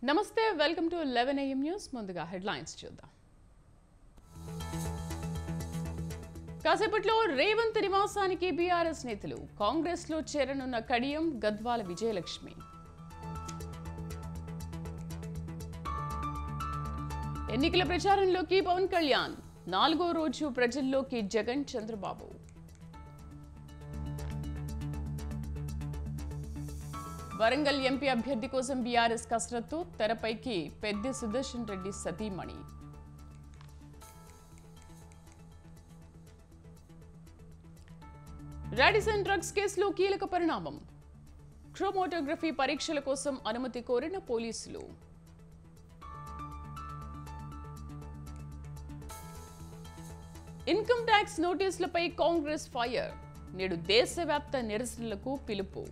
నమస్తే welcome to 11 AM news ముందుగా headlines చూద్దాం. కాసేపట్లో రేవంత్ నివాసానికి బీఆర్ఎస్ నేతలు కాంగ్రెస్ లో చేరనున్న కడియం గద్వాల విజయలక్ష్మి. ఎన్నికల ప్రచారంలోకి పవన్ కళ్యాణ్ 4వ రోజు ప్రజల్లోకి జగన్ చంద్రబాబు. వరంగల్ ఎంపీ అభ్యర్థి కోసం బీఆర్ఎస్ కసరత్తు తెరపైకి పెద్ది సుదర్శన్ రెడ్డి సతీమణి. రాడిసన్ డ్రగ్స్ కేసులో కీలక పరిణామం. క్రోమాటోగ్రఫీ పరీక్షల కోసం అనుమతి కోరిన పోలీసులు. ఇన్కమ్ ట్యాక్స్ నోటీసులపై కాంగ్రెస్ ఫైర్. నేడు దేశవ్యాప్త నిరసనలకు పిలుపు.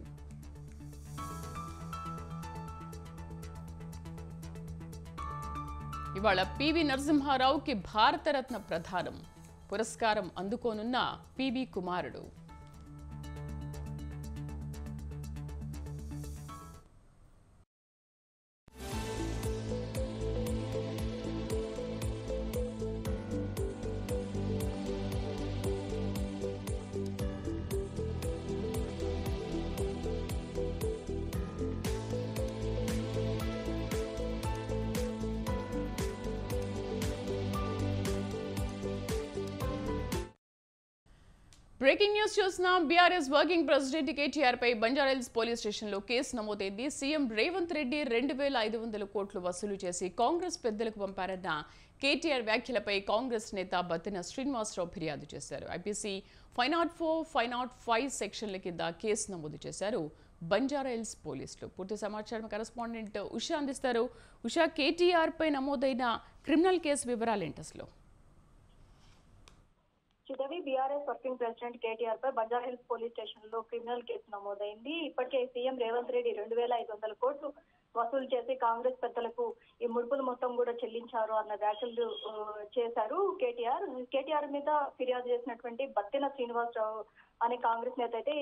ఇవాళ పివి నరసింహారావుకి భారతరత్న ప్రదానం. పురస్కారం అందుకోనున్న పివి కుమారుడు. బ్రేకింగ్ న్యూస్ చూస్తున్నాం. బీఆర్ఎస్ వర్కింగ్ ప్రెసిడెంట్ కేటీఆర్ పై బంజారాహిల్స్ పోలీస్ స్టేషన్లో కేసు నమోదైంది. సీఎం రేవంత్ రెడ్డి 2,500 కోట్లు వసూలు చేసి కాంగ్రెస్ పెద్దలకు పంపారన్న కేటీఆర్ వ్యాఖ్యలపై కాంగ్రెస్ నేత బత్తిన శ్రీనివాసరావు ఫిర్యాదు చేశారు. ఐపీసీ 504, 505 సెక్షన్ల కింద కేసు నమోదు చేశారు బంజారాహిల్స్ పోలీసులు. పూర్తి సమాచారం కరెస్పాండెంట్ ఉషా అందిస్తారు. ఉషా, కేటీఆర్ పై నమోదైన క్రిమినల్ కేసు వివరాలేంటి అసలు? చిదవి బీఆర్ఎస్ వర్కింగ్ ప్రెసిడెంట్ కేటీఆర్ పై బంజారాహిల్స్ పోలీస్ స్టేషన్ లో క్రిమినల్ కేసు నమోదైంది. ఇప్పటికే సీఎం రేవంత్ రెడ్డి 2,500 కోట్లు వసూలు చేసి కాంగ్రెస్ పెద్దలకు ఈ ముడుపులు మొత్తం కూడా చెల్లించారు అన్న వ్యాఖ్యలు చేశారు కేటీఆర్ మీద ఫిర్యాదు చేసినటువంటి బత్తిన శ్రీనివాసరావు అనే కాంగ్రెస్ నేత అయితే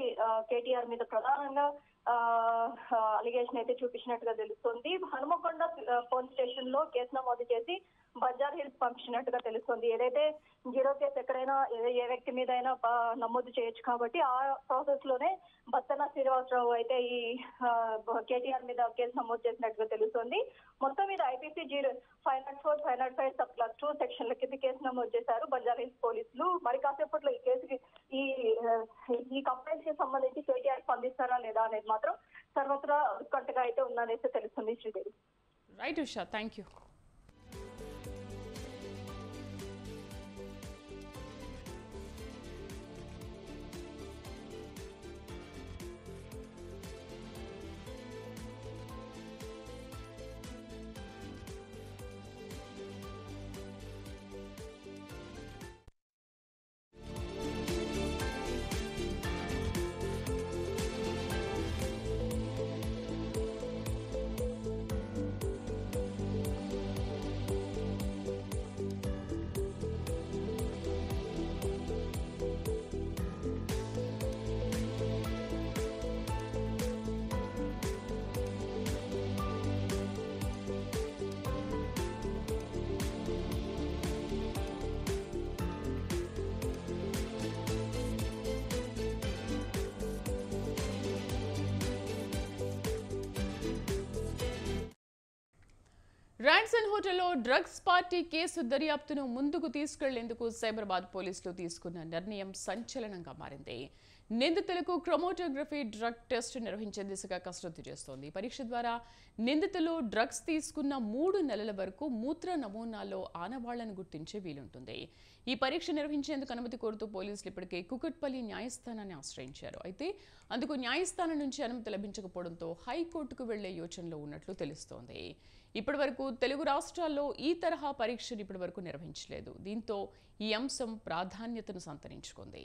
కేటీఆర్ మీద ప్రధానంగా అలిగేషన్ అయితే చూపించినట్టుగా తెలుస్తుంది. హనుమకొండ పోలీస్ స్టేషన్ లో కేసు నమోదు చేసి బంజారా హిల్స్ పంపించినట్టుగా తెలుస్తుంది. ఏదైతే జీరో కేసు ఎక్కడైనా ఏ వ్యక్తి మీద అయినా నమోదు చేయొచ్చు కాబట్టి ఆ ప్రాసెస్ లోనే బత్తన శ్రీనివాసరావు అయితే ఈ కేటీఆర్ మీద కేసు నమోదు చేసినట్టుగా తెలుస్తుంది. మొత్తం మీద ఐపీసీ 504, 505 సబ్-2 సెక్షన్ల కింద కేసు నమోదు చేశారు బంజారా హిల్స్ పోలీసులు. మరి కాసేపట్లో ఈ కేసుకి ఈ కంప్లైంట్ కి సంబంధించి కేటీఆర్ స్పందిస్తారా లేదా అనేది మాత్రం సర్వత్రా ఉత్కంఠగా అయితే ఉందనేసి తెలుస్తుంది. Sridevi. Right Usha, thank you. Radisson హోటల్లో డ్రగ్స్ పార్టీ కేసు దర్యాప్తును ముందుకు తీసుకెళ్లేందుకు సైబరాబాద్ పోలీసులు తీసుకున్న నిర్ణయం సంచలనంగా మారింది. నిందితులకు క్రోమాటోగ్రఫీ డ్రగ్ టెస్ట్ నిర్వహించే దిశగా కసరత్తు చేస్తోంది. పరీక్ష ద్వారా నిందితులు డ్రగ్స్ తీసుకున్న 3 నెలల వరకు మూత్ర నమూనాల్లో ఆనవాళ్లను గుర్తించే వీలుంటుంది. ఈ పరీక్ష నిర్వహించేందుకు అనుమతి కోరుతూ పోలీసులు ఇప్పటికే కుకట్పల్లి న్యాయస్థానాన్ని ఆశ్రయించారు. అయితే అందుకు న్యాయస్థానం నుంచి అనుమతి లభించకపోవడంతో హైకోర్టుకు వెళ్లే యోచనలో ఉన్నట్లు తెలుస్తోంది. ఇప్పటి వరకు తెలుగు రాష్ట్రాల్లో ఈ తరహా పరీక్షను ఇప్పటి వరకు నిర్వహించలేదు. దీంతో ఈ అంశం ప్రాధాన్యతను సంతరించుకుంది.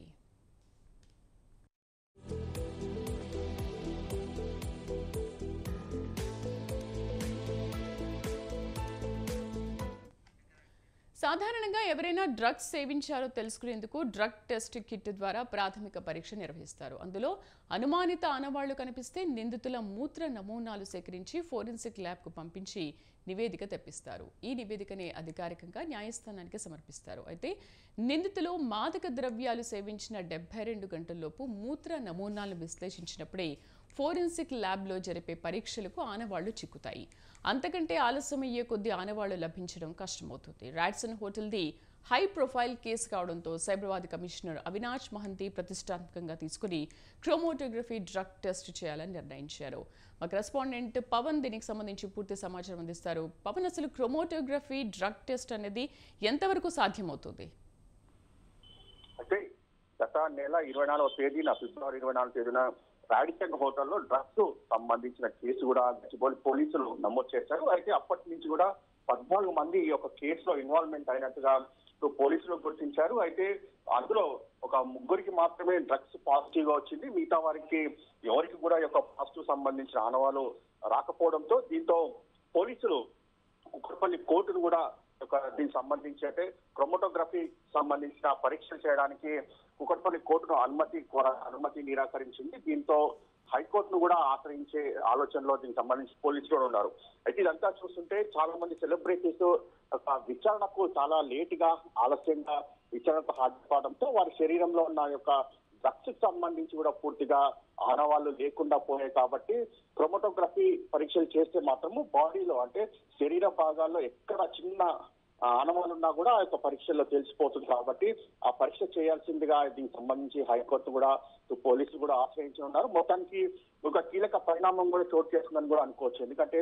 సాధారణంగా ఎవరైనా డ్రగ్స్ సేవించారో తెలుసుకునేందుకు డ్రగ్ టెస్ట్ కిట్ ద్వారా ప్రాథమిక పరీక్ష నిర్వహిస్తారు. అందులో అనుమానిత ఆనవాళ్లు కనిపిస్తే నిందితుల మూత్ర నమూనాలు సేకరించి ఫోరెన్సిక్ ల్యాబ్కు పంపించి నివేదిక తెప్పిస్తారు. ఈ నివేదికనే అధికారికంగా న్యాయస్థానానికి సమర్పిస్తారు. అయితే నిందితులు మాదక ద్రవ్యాలు సేవించిన 72 గంటల్లోపు మూత్ర నమూనాలను విశ్లేషించినప్పుడే ఫోరెన్సిక్ ల్యాబ్లో జరిపే పరీక్షలకు ఆనవాళ్లు చిక్కుతాయి. అంతకంటే ఆలస్యమయ్యే కొద్ది ఆనవాళ్లు లభించడం కష్టమవుతుంది. రాడ్సన్ హోటల్ది హై ప్రొఫైల్ కేసు కావడంతో సైబరాబాద్ కమిషనర్ అవినాష్ మహంతి ప్రతిష్టాత్మకంగా తీసుకుని క్రోమోటోగ్రఫీ డ్రగ్ టెస్ట్ చేయాలని నిర్ణయించారు. మా కరెస్పాండెంట్ పవన్ దీనికి సంబంధించి పూర్తి సమాచారం అందిస్తారు. పవన్, అసలు క్రోమోటోగ్రఫీ డ్రగ్ టెస్ట్ అనేది ఎంతవరకు సాధ్యమవుతుంది? అంటే గత నెల 24వ తేదీన ఫిబ్రవరి 24వ తేదీన రాడిసన్ హోటల్లో డ్రగ్స్ సంబంధించిన కేసు కూడా గచ్చిబౌలి పోలీసులు నమోదు చేశారు. అయితే అప్పటి నుంచి కూడా 14 మంది ఈ యొక్క కేసులో ఇన్వాల్వ్మెంట్ అయినట్టుగా పోలీసులు గుర్తించారు. అయితే అందులో ఒక ముగ్గురికి మాత్రమే డ్రగ్స్ పాజిటివ్ గా వచ్చింది. మిగతా వారికి ఎవరికి కూడా ఈ యొక్క పాజిటివ్ సంబంధించిన ఆనవాలు రాకపోవడంతో దీంతో పోలీసులు కుక్కట్పల్లి కోర్టును కూడా దీనికి సంబంధించి అంటే క్రోమోటోగ్రఫీ సంబంధించిన పరీక్షలు చేయడానికి కుక్కట్పల్లి కోర్టును అనుమతి నిరాకరించింది. దీంతో హైకోర్టును కూడా ఆశ్రయించే ఆలోచనలో దీనికి సంబంధించి పోలీసులు కూడా ఉన్నారు. అయితే ఇదంతా చూస్తుంటే చాలా మంది సెలబ్రిటీస్ విచారణకు చాలా లేట్ గా ఆలస్యంగా విచారణకు హాజరుపడడంతో వారి శరీరంలో ఉన్న యొక్క డ్రగ్స్ కి సంబంధించి కూడా పూర్తిగా ఆనవాళ్లు లేకుండా పోయాయి. కాబట్టి క్రోమోటోగ్రఫీ పరీక్షలు చేస్తే మాత్రము బాడీలో అంటే శరీర భాగాల్లో ఎక్కడ చిన్న ఆనవాళ్ళు ఉన్నా కూడా ఆ యొక్క పరీక్షల్లో తెలిసిపోతుంది. కాబట్టి ఆ పరీక్ష చేయాల్సిందిగా దీనికి సంబంధించి హైకోర్టు కూడా పోలీసులు కూడా ఆశ్రయించి ఉన్నారు. మొత్తానికి ఒక కీలక పరిణామం కూడా చోటు చేసుకుందని కూడా అనుకోవచ్చు. ఎందుకంటే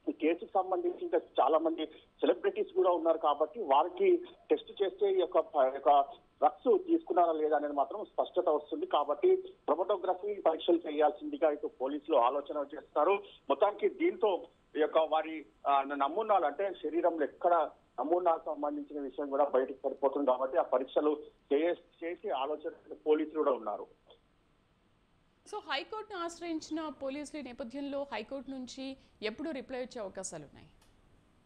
ఈ కేసుకు సంబంధించి ఇంకా చాలా మంది సెలబ్రిటీస్ కూడా ఉన్నారు కాబట్టి వారికి టెస్ట్ చేస్తే ఈ యొక్క డ్రగ్స్ తీసుకున్నారా లేదా అనేది మాత్రం స్పష్టత వస్తుంది. కాబట్టి క్రోమోటోగ్రఫీ పరీక్షలు చేయాల్సిందిగా అయితే పోలీసులు ఆలోచన చేస్తారు. మొత్తానికి దీంతో ఈ యొక్క వారి నమూనాలు అంటే శరీరంలో ఎక్కడ నమూనాలకు సంబంధించిన విషయం కూడా బయటకు సరిపోతుంది. కాబట్టి ఆ పరీక్షలు చేసి ఆలోచన పోలీసులు కూడా ఉన్నారు. సో హైకోర్టును ఆశ్రయించిన పోలీసుల నేపథ్యంలో హైకోర్టు నుంచి ఎప్పుడు రిప్లై వచ్చే అవకాశాలు ఉన్నాయి?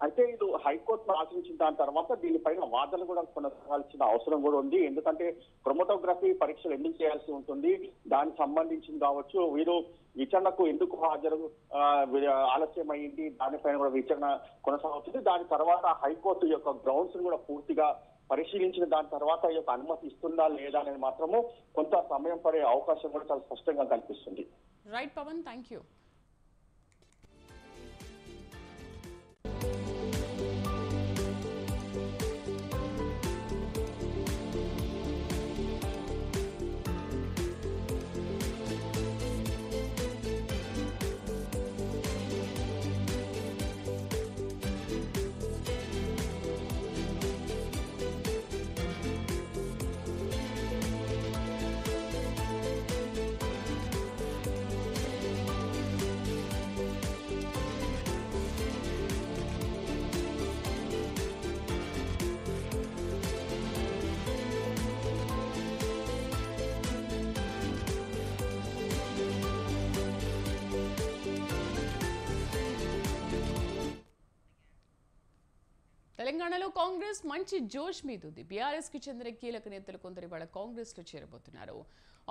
అయితే ఇది హైకోర్టును ఆశ్రయించిన దాని తర్వాత దీనిపైన వాదన కూడా కొనసాగాల్సిన అవసరం కూడా ఉంది. ఎందుకంటే క్రోమోటోగ్రఫీ పరీక్షలు ఎందుకు చేయాల్సి ఉంటుంది, దానికి సంబంధించింది కావచ్చు, వీరు విచారణకు ఎందుకు హాజరు ఆలస్యం అయింది, దానిపైన కూడా విచారణ కొనసాగుతుంది. దాని తర్వాత హైకోర్టు యొక్క గ్రౌండ్స్ కూడా పూర్తిగా పరిశీలించిన దాని తర్వాత ఈ యొక్క అనుమతి ఇస్తుందా లేదా అనేది మాత్రము కొంత సమయం పడే అవకాశం కూడా చాలా స్పష్టంగా కనిపిస్తుంది. Right Pavan, thank you. తెలంగాణలో కాంగ్రెస్ మంచి జోష్ మీదుంది. బీఆర్ఎస్ కి చెందిన కీలక నేతలు కొందరు ఇవాళ కాంగ్రెస్ లో చేరబోతున్నారు.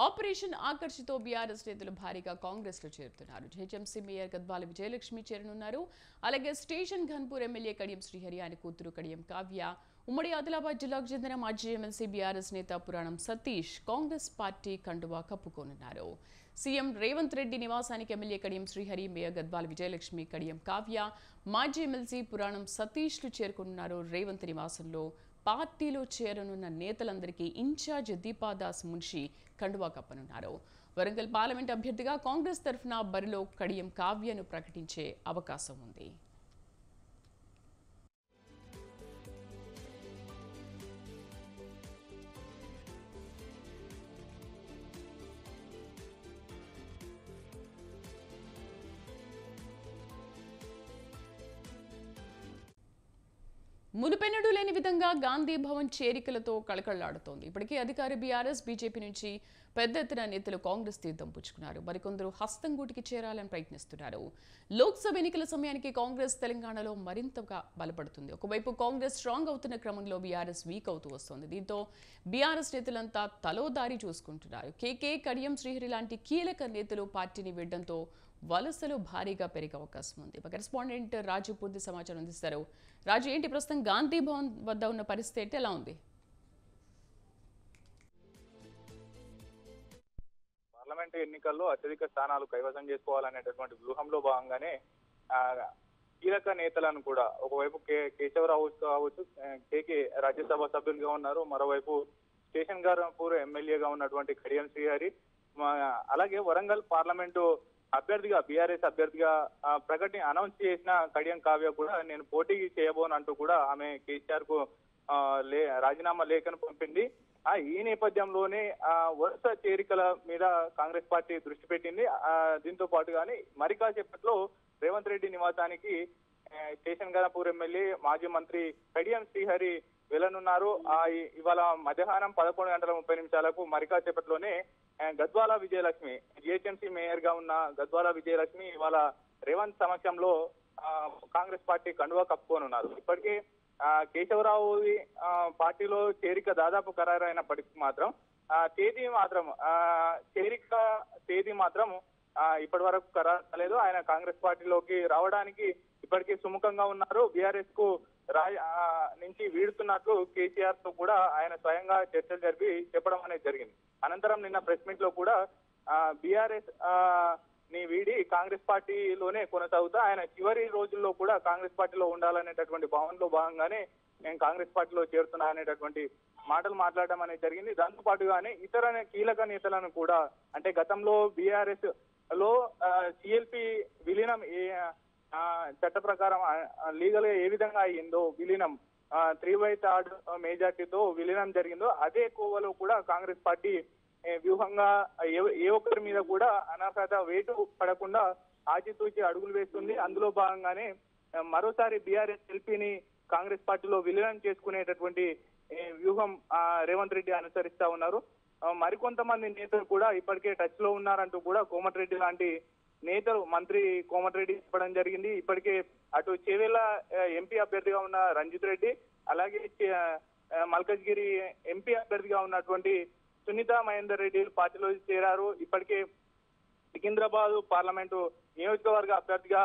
ఆపరేషన్ ఆకర్షితో బీఆర్ఎస్ నేతలు భారీగా కాంగ్రెస్ లో చేరుతున్నారు. హెచ్ఎంసీ మేయర్ గద్వాల విజయలక్ష్మి చేరనున్నారు. అలాగే స్టేషన్ ఘన్పూర్ ఎమ్మెల్యే కడియం శ్రీహరి, ఆయన కూతురు కడియం కావ్య, ఉమ్మడి ఆదిలాబాద్ జిల్లాకు చెందిన మాజీ ఎమ్మెల్సీ బీఆర్ఎస్ నేత పురాణం సతీష్ కాంగ్రెస్ పార్టీ కండువా కప్పుకోనున్నారు. సీఎం రేవంత్ రెడ్డి నివాసానికి ఎమ్మెల్యే కడియం శ్రీహరి, మేయర్ గద్వాల విజయలక్ష్మి, కడియం కావ్య, మాజీ ఎమ్మెల్సీ పురాణం సతీష్లు చేరుకున్నారు. రేవంత్ నివాసంలో పార్టీలో చేరనున్న నేతలందరికీ ఇన్ఛార్జ్ దీపాదాస్ మున్షి కండువా కప్పనున్నారు. వరంగల్ పార్లమెంట్ అభ్యర్థిగా కాంగ్రెస్ తరఫున బరిలో కడియం కావ్యను ప్రకటించే అవకాశం ఉంది. మునుపెన్నడూ లేని విధంగా గాంధీ భవన్ చేరికలతో కళకళలాడుతోంది. ఇప్పటికే అధికార బీఆర్ఎస్ బీజేపీ నుంచి పెద్ద ఎత్తున నేతలు కాంగ్రెస్ తీర్థం పుచ్చుకున్నారు. మరికొందరు హస్తంగూటికి చేరాలని ప్రయత్నిస్తున్నారు. లోక్సభ ఎన్నికల సమయానికి కాంగ్రెస్ తెలంగాణలో మరింతగా బలపడుతుంది. ఒకవైపు కాంగ్రెస్ స్ట్రాంగ్ అవుతున్న క్రమంలో బీఆర్ఎస్ వీక్ అవుతూ వస్తోంది. దీంతో బీఆర్ఎస్ నేతలంతా తలో దారి చూసుకుంటున్నారు. కేకే, కడియం శ్రీహరి లాంటి కీలక నేతలు పార్టీని వీడడంతో వలసలు భారీగా పెరిగే అవకాశం ఉంది. కరెస్పాండెంట్ రాజు పూర్తి సమాచారం అందిస్తారు. రాజు, ఏంటి ప్రస్తుతం గాంధీ భవన్ వద్ద ఉన్న పరిస్థితి ఎలా ఉంది? పార్లమెంటు ఎన్నికల్లో అత్యధిక స్థానాలు కైవసం చేసుకోవాలనేటటువంటి వ్యూహంలో భాగంగానే కీలక నేతలను కూడా ఒకవైపు కేశవరావు కావచ్చు, కేకే రాజ్యసభ సభ్యులుగా ఉన్నారు. మరోవైపు స్టేషన్ గారంపూర్ ఎమ్మెల్యేగా ఉన్నటువంటి కడియం శ్రీహరి, అలాగే వరంగల్ పార్లమెంటు అభ్యర్థిగా బీఆర్ఎస్ అభ్యర్థిగా అనౌన్స్ చేసిన కడియం కావ్య కూడా నేను పోటీ చేయబోనంటూ కూడా ఆమె కేసీఆర్ కు రాజీనామా లేఖను పంపింది. ఈ నేపథ్యంలోనే వరుస చేరికల మీద కాంగ్రెస్ పార్టీ దృష్టి పెట్టింది. దీంతో పాటుగానే మరి కాసేపట్లో రేవంత్ రెడ్డి నివాసానికి స్టేషన్ గణపూర్ ఎమ్మెల్యే మాజీ మంత్రి కడియం శ్రీహరి వెళ్లనున్నారు. ఇవాళ మధ్యాహ్నం 11:30 మరి కాసేపట్లోనే గద్వాల విజయలక్ష్మి, జిహెచ్ఎంసీ మేయర్ గా ఉన్న గద్వాల విజయలక్ష్మి ఇవాళ రేవంత్ సమక్షంలో కాంగ్రెస్ పార్టీ కండువా కప్పుకోనున్నారు. ఇప్పటికే కేశవరావు పార్టీలో చేరిక దాదాపు ఖరారైనప్పటికీ మాత్రం చేరిక తేదీ మాత్రం ఇప్పటి వరకు ఖరారు కాలేదు. ఆయన కాంగ్రెస్ పార్టీలోకి రావడానికి ఇప్పటికే సుముఖంగా ఉన్నారు. బీఆర్ఎస్ కు నుంచి వీడుతున్నట్లు కేసీఆర్ తో కూడా ఆయన స్వయంగా చర్చలు జరిపి చెప్పడం అనేది జరిగింది. అనంతరం నిన్న ప్రెస్ మీట్ లో కూడా బీఆర్ఎస్ ని వీడి కాంగ్రెస్ పార్టీలోనే కొనసాగుతా ఆయన చివరి రోజుల్లో కూడా కాంగ్రెస్ పార్టీలో ఉండాలనేటటువంటి భావనలో భాగంగానే నేను కాంగ్రెస్ పార్టీలో చేరుతున్నా అనేటటువంటి మాటలు మాట్లాడడం అనేది జరిగింది. దాంతో పాటుగానే ఇతర కీలక నేతలను కూడా, అంటే గతంలో బీఆర్ఎస్ లో సిఎల్పి విలీనం చట్ట ప్రకారం లీగల్ గా ఏ విధంగా అయ్యిందో విలీనం 3/3 మెజార్టీతో విలీనం జరిగిందో అదే కోవలో కూడా కాంగ్రెస్ పార్టీ వ్యూహంగా ఏ ఒక్కరి మీద కూడా అనర్హత వేటు పడకుండా ఆచితూచి అడుగులు వేస్తుంది. అందులో భాగంగానే మరోసారి బీఆర్ఎస్ ఎల్పీని కాంగ్రెస్ పార్టీలో విలీనం చేసుకునేటటువంటి వ్యూహం రేవంత్ రెడ్డి అనుసరిస్తా ఉన్నారు. మరికొంతమంది నేతలు కూడా ఇప్పటికే టచ్ లో ఉన్నారంటూ కూడా కోమటిరెడ్డి లాంటి నేతలు, మంత్రి కోమటిరెడ్డి చెప్పడం జరిగింది. ఇప్పటికే అటు చేవేళ్ల ఎంపీ అభ్యర్థిగా ఉన్న రంజిత్ రెడ్డి, అలాగే మల్కజ్గిరి ఎంపీ అభ్యర్థిగా ఉన్నటువంటి సునీత మహేందర్ రెడ్డి పార్టీలో చేరారు. ఇప్పటికే సికింద్రాబాద్ పార్లమెంటు నియోజకవర్గ అభ్యర్థిగా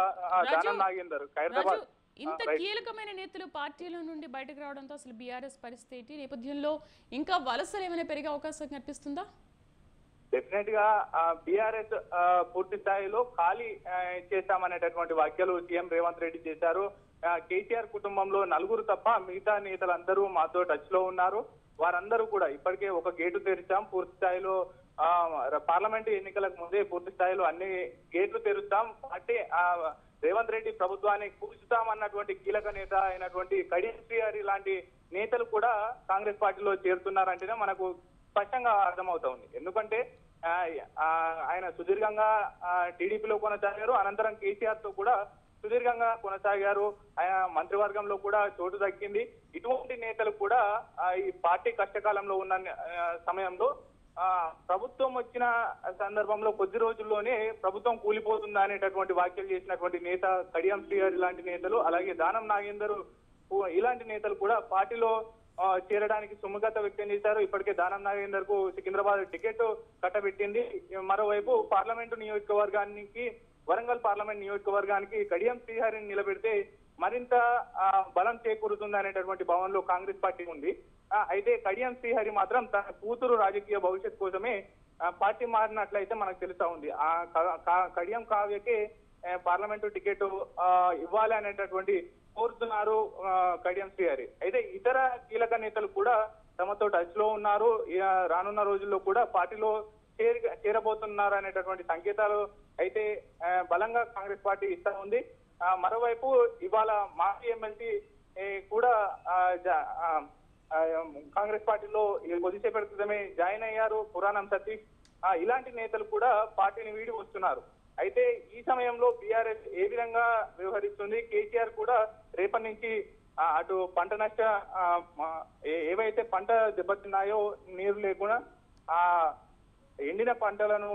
దానం నాగేందర్ ఖైరతాబాద్. ఇంత కీలకమైన నేతలు పార్టీల నుండి బయటకు రావడంతో అసలు బీఆర్ఎస్ పరిస్థితి నేపథ్యంలో ఇంకా వలసలు ఏమైనా పెరిగే అవకాశం కనిపిస్తుందా? డెఫినెట్ గా బీఆర్ఎస్ పూర్తి స్థాయిలో ఖాళీ చేశామనేటటువంటి వ్యాఖ్యలు సీఎం రేవంత్ రెడ్డి చేశారు. కేసీఆర్ కుటుంబంలో 4 తప్ప మిగతా నేతలందరూ మాతో టచ్ లో ఉన్నారు. వారందరూ కూడా ఇప్పటికే ఒక గేటు తెరిచాం, పూర్తి స్థాయిలో పార్లమెంటు ఎన్నికలకు ముందే పూర్తి స్థాయిలో అన్ని గేట్లు తెరుస్తాం, పార్టీ రేవంత్ రెడ్డి ప్రభుత్వాన్ని కూర్చుతామన్నటువంటి కీలక నేత అయినటువంటి కడియం శ్రీహరి లాంటి నేతలు కూడా కాంగ్రెస్ పార్టీలో చేరుతున్నారంటేనే మనకు స్పష్టంగా అర్థమవుతా ఉంది. ఎందుకంటే ఆయన సుదీర్ఘంగా టీడీపీలో కొనసాగారు, అనంతరం కేసీఆర్ తో కూడా సుదీర్ఘంగా కొనసాగారు. ఆయన మంత్రివర్గంలో కూడా చోటు దక్కింది. ఇటువంటి నేతలు కూడా ఈ పార్టీ కష్టకాలంలో ఉన్న సమయంలో ప్రభుత్వం వచ్చిన సందర్భంలో కొద్ది రోజుల్లోనే ప్రభుత్వం కూలిపోతుందా అనేటటువంటి వ్యాఖ్యలు చేసినటువంటి నేత కడియం శ్రీహరి లాంటి నేతలు, అలాగే దానం నాగేందర్ ఇలాంటి నేతలు కూడా పార్టీలో చేరడానికి సుముఖత వ్యక్తం చేశారు. ఇప్పటికే దానం నాగేందర్ కు సికింద్రాబాద్ టికెట్ కట్టబెట్టింది. మరోవైపు పార్లమెంటు నియోజకవర్గానికి, వరంగల్ పార్లమెంట్ నియోజకవర్గానికి కడియం శ్రీహరిని నిలబెడితే మరింత బలం చేకూరుతుంది అనేటటువంటి భావనలో కాంగ్రెస్ పార్టీ ఉంది. అయితే కడియం శ్రీహరి మాత్రం తన కూతురు రాజకీయ భవిష్యత్ కోసమే పార్టీ మారినట్లయితే మనకు తెలుస్తా ఉంది. కడియం కావ్యకే పార్లమెంటు టికెట్ ఇవ్వాలి అనేటటువంటి కోరుతున్నారు కడియం శ్రీహరి. అయితే ఇతర కీలక నేతలు కూడా తమతో టచ్ లో ఉన్నారు, రానున్న రోజుల్లో కూడా పార్టీలో చేరబోతున్నారు అనేటటువంటి సంకేతాలు అయితే బలంగా కాంగ్రెస్ పార్టీ ఇస్తా ఉంది. మరోవైపు ఇవాళ మాజీ ఎమ్మెల్సీ కూడా కాంగ్రెస్ పార్టీలో కొద్దిసేపటి క్రితమే జాయిన్ అయ్యారు, పురాణం సతీష్. ఇలాంటి నేతలు కూడా పార్టీని వీడి వస్తున్నారు. అయితే ఈ సమయంలో బీఆర్ఎస్ ఏ విధంగా వ్యవహరిస్తుంది, కేసీఆర్ కూడా రేపటి నుంచి అటు పంట నష్ట ఏవైతే పంట దెబ్బతిన్నాయో నీరు లేకుండా ఆ ఎండిన పంటలను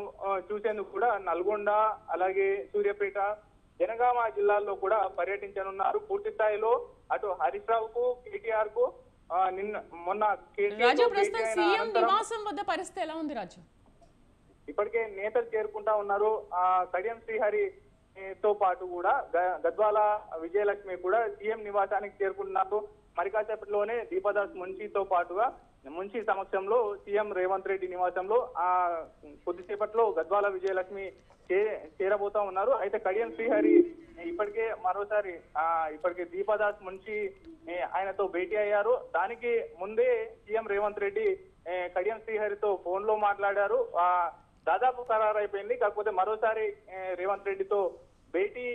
చూసేందుకు కూడా నల్గొండ అలాగే సూర్యాపేట జనగామ జిల్లాల్లో కూడా పర్యటించనున్నారు. పూర్తి స్థాయిలో అటు హరీష్ రావుకు కేటీఆర్ కు మొన్న సీఎం నివాసం వద్ద పరిస్థితి ఎలా ఉంది రాజు? ఇప్పటికే నేతలు చేరుకుంటా ఉన్నారు. కడియం శ్రీహరి తో పాటు కూడా గద్వాల విజయలక్ష్మి కూడా సీఎం నివాసానికి చేరుకుంటున్నారు. మరి కాసేపట్లోనే దీపదాస్ మున్షితో పాటుగా మున్షి సమక్షంలో సీఎం రేవంత్ రెడ్డి నివాసంలో కొద్దిసేపట్లో గద్వాల విజయలక్ష్మి చేరబోతా ఉన్నారు. అయితే కడియం శ్రీహరి ఇప్పటికే మరోసారి ఇప్పటికే దీపదాస్ మున్షి ఆయనతో భేటీ అయ్యారు. దానికి ముందే సీఎం రేవంత్ రెడ్డి కడియం శ్రీహరితో ఫోన్ లో మాట్లాడారు. దాదాపు ఖరారు అయిపోయింది. కాకపోతే మరోసారి రేవంత్ రెడ్డితో భేటీ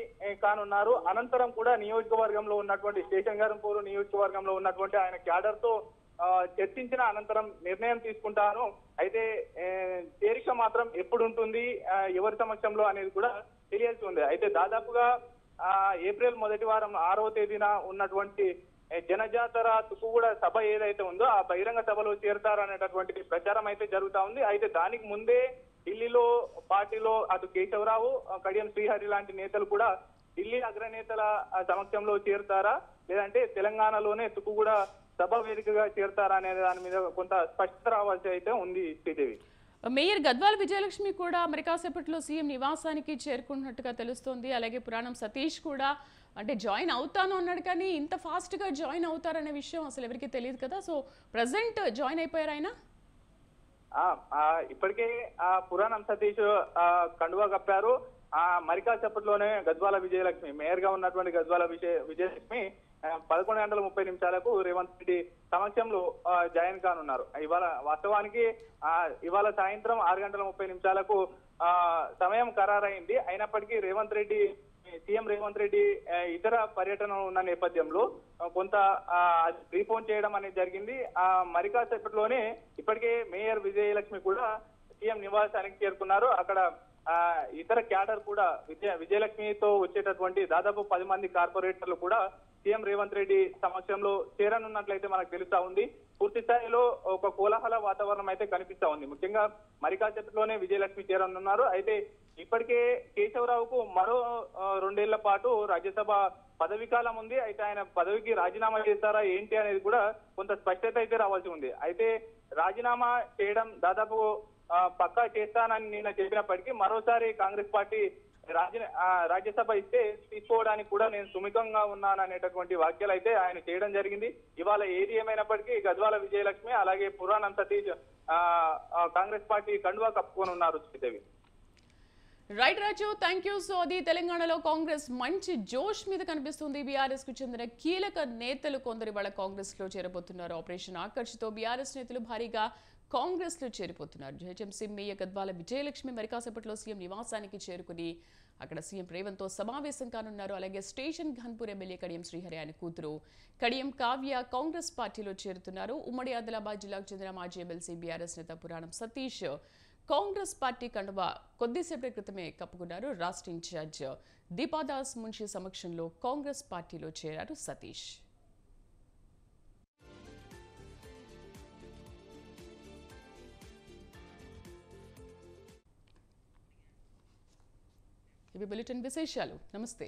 కానున్నారు. అనంతరం కూడా నియోజకవర్గంలో ఉన్నటువంటి స్టేషన్ గారంపూర్ నియోజకవర్గంలో ఉన్నటువంటి ఆయన క్యాడర్ తో చర్చించిన అనంతరం నిర్ణయం తీసుకుంటాను. అయితే చేరిక మాత్రం ఎప్పుడు ఉంటుంది, ఎవరి సమక్షంలో అనేది కూడా తెలియాల్సి ఉంది. అయితే దాదాపుగా ఏప్రిల్ మొదటి వారం 6వ తేదీన ఉన్నటువంటి జనజాతర తుకుగూడ సభ ఏదైతే ఉందో ఆ బహిరంగ సభలో చేరుతారనేటటువంటి ప్రచారం అయితే జరుగుతా ఉంది. అయితే దానికి ముందే ఢిల్లీలో పార్టీలో అటు కేశవరావు, కడియం శ్రీహరి లాంటి నేతలు కూడా ఢిల్లీ అగ్రనేతల సమక్షంలో చేరుతారా లేదంటే తెలంగాణలోనే తుకుగూడ సభ వేదికగా చేరుతారా అనే దాని మీద కొంత స్పష్టత రావాల్సి అయితే ఉంది. శ్రీదేవి, మేయర్ గద్వాల విజయలక్ష్మి కూడా మరి కాసేపట్లో సీఎం నివాసానికి చేరుకున్నట్టుగా తెలుస్తోంది. అలాగే పురాణం సతీష్ కూడా అంటే జాయిన్ అవుతాను అన్నాడు, కానీ ఇంత ఫాస్ట్ గా జాయిన్ అవుతారనే విషయం అసలు ఎవరికి తెలియదు కదా. సో ప్రెసెంట్ జాయిన్ అయిపోయారు ఆయన. ఇప్పటికే పురాణం సతీష్ కండువా కప్పారు. మరి కాసేపట్లోనే గద్వాల విజయలక్ష్మి మేయర్ గా ఉన్నటువంటి గద్వాల విజయలక్ష్మి 11:30 రేవంత్ రెడ్డి సమక్షంలో జాయిన్ కానున్నారు. ఇవాళ వాస్తవానికి ఇవాళ సాయంత్రం 6:30 సమయం ఖరారైంది. అయినప్పటికీ సీఎం రేవంత్ రెడ్డి ఇతర పర్యటన ఉన్న నేపథ్యంలో కొంత రీపోన్ చేయడం అనేది జరిగింది. మరి కాసేపట్లోనే ఇప్పటికే మేయర్ విజయలక్ష్మి కూడా సీఎం నివాసానికి చేరుకున్నారు. అక్కడ ఇతర క్యాడర్ కూడా విజయలక్ష్మితో వచ్చేటటువంటి దాదాపు 10 మంది కార్పొరేటర్లు కూడా సీఎం రేవంత్ రెడ్డి సమక్షంలో చేరనున్నట్లయితే మనకు తెలుస్తా ఉంది. పూర్తి స్థాయిలో ఒక కోలాహల వాతావరణం అయితే కనిపిస్తా ఉంది. ముఖ్యంగా మరి కాసేపట్లోనే విజయలక్ష్మి చేరనున్నారు. అయితే ఇప్పటికే కేశవరావుకు మరో 2 ఏళ్ల పాటు రాజ్యసభ పదవి కాలం ఉంది. అయితే ఆయన పదవికి రాజీనామా చేస్తారా ఏంటి అనేది కూడా కొంత స్పష్టత అయితే రావాల్సి ఉంది. అయితే రాజీనామా చేయడం దాదాపు పక్కా చేస్తానని నిన్న చెప్పినప్పటికీ మరోసారి కాంగ్రెస్ పార్టీ రాజ్యసభ ఇస్తే తీసుకోవడానికి కూడా నేను సుముఖంగా ఉన్నాను అనేటటువంటి వ్యాఖ్యలు అయితే ఆయన చేయడం జరిగింది. ఇవాళ ఏది ఏమైనప్పటికీ గద్వాల విజయలక్ష్మి అలాగే పురాణం సతీష్ కాంగ్రెస్ పార్టీ కండువా కప్పుకొని ఉన్నారు. Sridevi, right Raju, thank you. So అది తెలంగాణలో కాంగ్రెస్ మంచి జోష్ మీద కనిపిస్తుంది. బీఆర్ఎస్ కు చెందిన కీలక నేతలు కొందరు వాళ్ళ కాంగ్రెస్ లో చేరబోతున్నారు. ఆపరేషన్ ఆకర్షితో బీఆర్ఎస్ నేతలు భారీగా కాంగ్రెస్ లో చేరిపోతున్నారు. జేహెచ్ఎంసీ మేయర్ గద్వాల విజయలక్ష్మి మరి కాసేపట్లో సీఎం నివాసానికి చేరుకుని అక్కడ సీఎం రేవంత్ తో సమావేశం కానున్నారు. అలాగే స్టేషన్ ఘన్పూర్ ఎమ్మెల్యే కడియం శ్రీహరి ఆయన కూతురు కడియం కావ్య కాంగ్రెస్ పార్టీలో చేరుతున్నారు. ఉమ్మడి ఆదిలాబాద్ జిల్లాకు చెందిన మాజీ ఎమ్మెల్సీ బీఆర్ఎస్ నేత పురాణం సతీష్ కాంగ్రెస్ పార్టీ కండువా కొద్దిసేపటి క్రితమే కప్పుకున్నారు. రాష్ట్ర ఇన్ఛార్జ్ దీపాదాస్ మున్షి సమక్షంలో కాంగ్రెస్ పార్టీలో చేరారు సతీష్. ఇవి బులెటిన్ విశేషాలు. నమస్తే.